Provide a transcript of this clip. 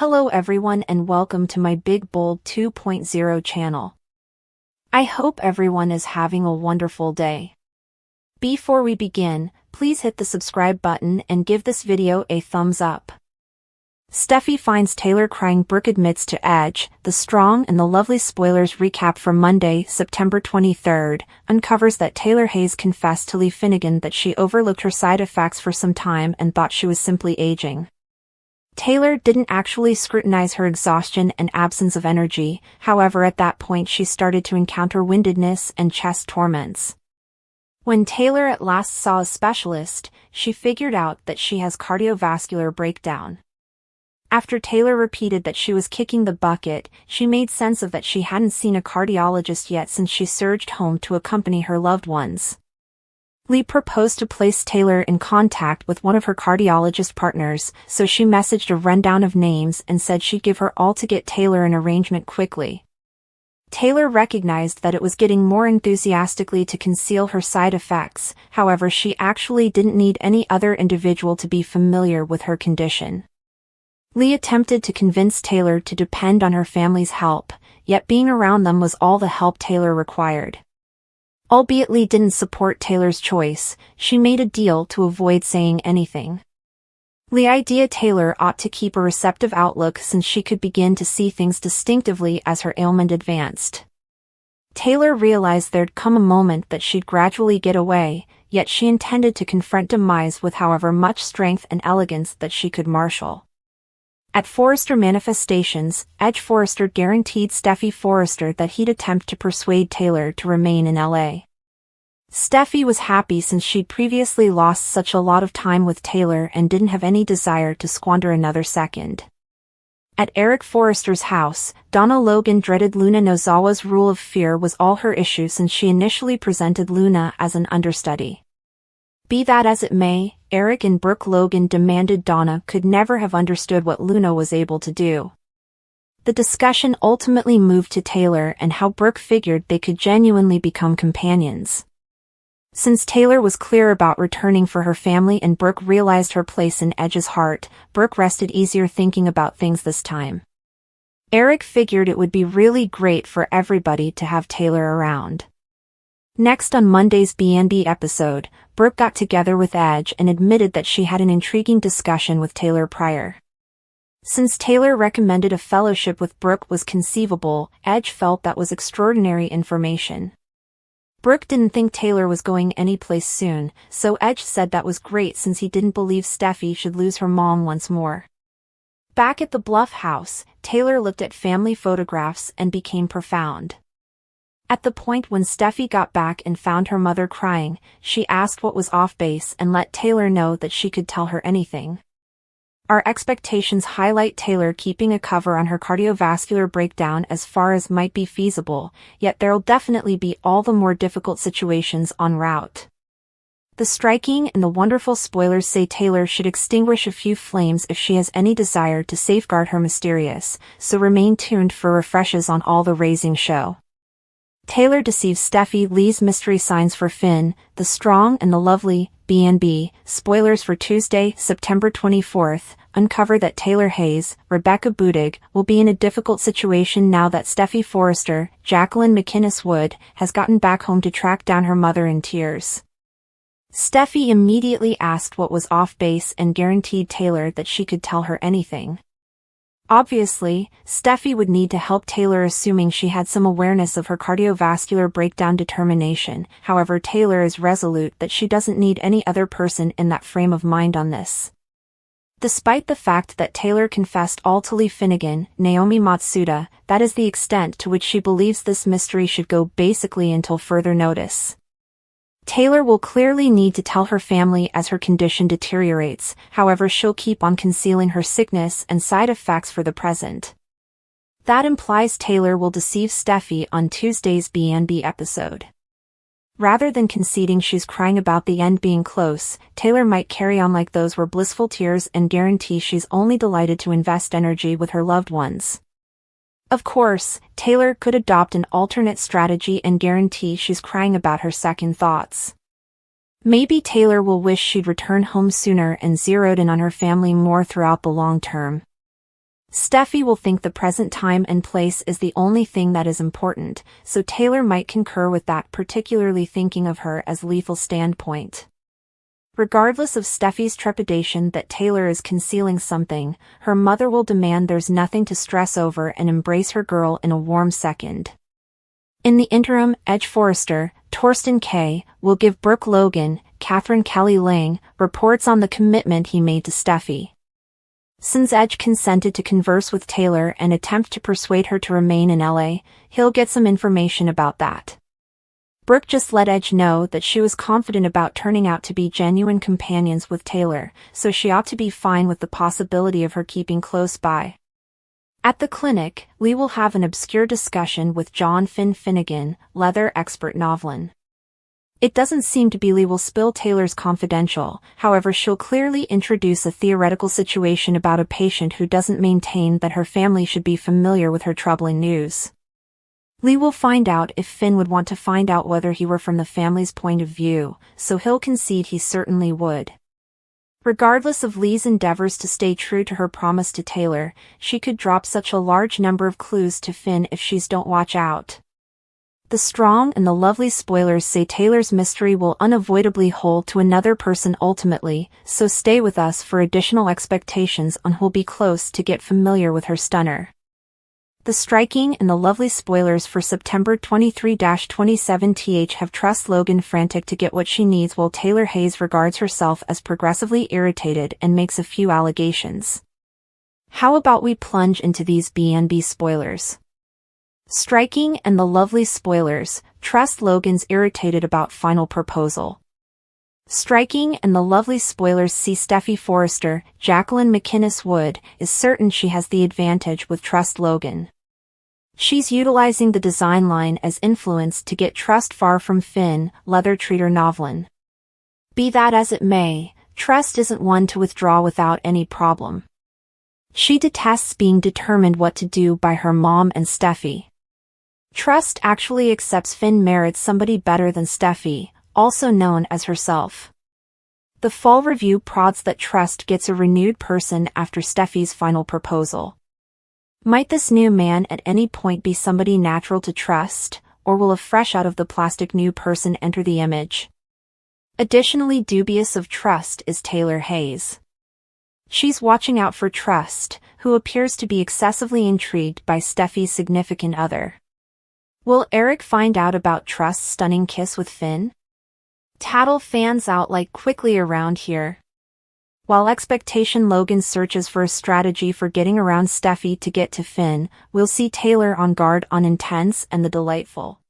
Hello everyone and welcome to my Big Bold 2.0 channel. I hope everyone is having a wonderful day. Before we begin, please hit the subscribe button and give this video a thumbs up. Steffy finds Taylor crying. Brooke admits to Edge. The Strong and the Lovely spoilers recap from Monday, September 23rd, uncovers that Taylor Hayes confessed to Lee Finnegan that she overlooked her side effects for some time and thought she was simply aging. Taylor didn't actually scrutinize her exhaustion and absence of energy, however at that point she started to encounter windedness and chest torments. When Taylor at last saw a specialist, she figured out that she has cardiovascular breakdown. After Taylor repeated that she was kicking the bucket, she made sense of that she hadn't seen a cardiologist yet since she surged home to accompany her loved ones. Lee proposed to place Taylor in contact with one of her cardiologist partners, so she messaged a rundown of names and said she'd give her all to get Taylor an arrangement quickly. Taylor recognized that it was getting more enthusiastically to conceal her side effects, however she actually didn't need any other individual to be familiar with her condition. Lee attempted to convince Taylor to depend on her family's help, yet being around them was all the help Taylor required. Albeit Lee didn't support Taylor's choice, she made a deal to avoid saying anything. Lee idea Taylor ought to keep a receptive outlook since she could begin to see things distinctively as her ailment advanced. Taylor realized there'd come a moment that she'd gradually get away, yet she intended to confront demise with however much strength and elegance that she could marshal. At Forrester Manifestations, Edge Forrester guaranteed Steffy Forrester that he'd attempt to persuade Taylor to remain in LA. Steffy was happy since she'd previously lost such a lot of time with Taylor and didn't have any desire to squander another second. At Eric Forrester's house, Donna Logan dreaded Luna Nozawa's rule of fear was all her issue since she initially presented Luna as an understudy. Be that as it may, Eric and Brooke Logan demanded Donna could never have understood what Luna was able to do. The discussion ultimately moved to Taylor and how Brooke figured they could genuinely become companions. Since Taylor was clear about returning for her family and Brooke realized her place in Edge's heart, Brooke rested easier thinking about things this time. Eric figured it would be really great for everybody to have Taylor around. Next on Monday's B&B episode, Brooke got together with Edge and admitted that she had an intriguing discussion with Taylor prior. Since Taylor recommended a fellowship with Brooke was conceivable, Edge felt that was extraordinary information. Brooke didn't think Taylor was going anyplace soon, so Edge said that was great since he didn't believe Steffy should lose her mom once more. Back at the Bluff house, Taylor looked at family photographs and became profound. At the point when Steffy got back and found her mother crying, she asked what was off base and let Taylor know that she could tell her anything. Our expectations highlight Taylor keeping a cover on her cardiovascular breakdown as far as might be feasible, yet there'll definitely be all the more difficult situations en route. The striking and the wonderful spoilers say Taylor should extinguish a few flames if she has any desire to safeguard her mysterious, so remain tuned for refreshes on all the raising show. Taylor deceives Steffy. Lee's mystery signs for Finn, the Strong and the Lovely, B&B, spoilers for Tuesday, September 24th, uncover that Taylor Hayes, Rebecca Budig, will be in a difficult situation now that Steffy Forrester, Jacqueline McInnes Wood, has gotten back home to track down her mother in tears. Steffy immediately asked what was off base and guaranteed Taylor that she could tell her anything. Obviously, Steffy would need to help Taylor assuming she had some awareness of her cardiovascular breakdown determination, however Taylor is resolute that she doesn't need any other person in that frame of mind on this. Despite the fact that Taylor confessed all to Lee Finnegan, Naomi Matsuda, that is the extent to which she believes this mystery should go basically until further notice. Taylor will clearly need to tell her family as her condition deteriorates, however she'll keep on concealing her sickness and side effects for the present. That implies Taylor will deceive Steffy on Tuesday's B&B episode. Rather than conceding she's crying about the end being close, Taylor might carry on like those were blissful tears and guarantee she's only delighted to invest energy with her loved ones. Of course, Taylor could adopt an alternate strategy and guarantee she's crying about her second thoughts. Maybe Taylor will wish she'd return home sooner and zeroed in on her family more throughout the long term. Steffy will think the present time and place is the only thing that is important, so Taylor might concur with that, particularly thinking of her as lethal standpoint. Regardless of Steffy's trepidation that Taylor is concealing something, her mother will demand there's nothing to stress over and embrace her girl in a warm second. In the interim, Edge Forrester, Torsten K., will give Brooke Logan, Catherine Kelly Lang, reports on the commitment he made to Steffy. Since Edge consented to converse with Taylor and attempt to persuade her to remain in LA, he'll get some information about that. Brooke just let Edge know that she was confident about turning out to be genuine companions with Taylor, so she ought to be fine with the possibility of her keeping close by. At the clinic, Lee will have an obscure discussion with John Finnegan, leather expert Novlan. It doesn't seem to be Lee will spill Taylor's confidential, however she'll clearly introduce a theoretical situation about a patient who doesn't maintain that her family should be familiar with her troubling news. Lee will find out if Finn would want to find out whether he were from the family's point of view, so he'll concede he certainly would. Regardless of Lee's endeavors to stay true to her promise to Taylor, she could drop such a large number of clues to Finn if she's don't watch out. The strong and the lovely spoilers say Taylor's mystery will unavoidably hold to another person ultimately, so stay with us for additional expectations on who'll be close to get familiar with her stunner. The striking and the lovely spoilers for September 23-27th have Trust Logan frantic to get what she needs while Taylor Hayes regards herself as progressively irritated and makes a few allegations. How about we plunge into these B&B spoilers? Striking and the lovely spoilers, Trust Logan's irritated about final proposal. Striking and the lovely spoilers see Steffy Forrester, Jacqueline McInnes Wood, is certain she has the advantage with Trust Logan. She's utilizing the design line as influence to get Trust far from Finn, leather treater Novlan. Be that as it may, Trust isn't one to withdraw without any problem. She detests being determined what to do by her mom and Steffy. Trust actually accepts Finn merits somebody better than Steffy, also known as herself. The fall review prods that Trust gets a renewed person after Steffy's final proposal. Might this new man at any point be somebody natural to Trust, or will a fresh out of the plastic new person enter the image? Additionally dubious of Trust is Taylor Hayes. She's watching out for Trust, who appears to be excessively intrigued by Steffy's significant other. Will Eric find out about Trust's stunning kiss with Finn? Tattle fans out like quickly around here. While Expectation Logan searches for a strategy for getting around Steffy to get to Finn, we'll see Taylor on guard on Intense and the Delightful.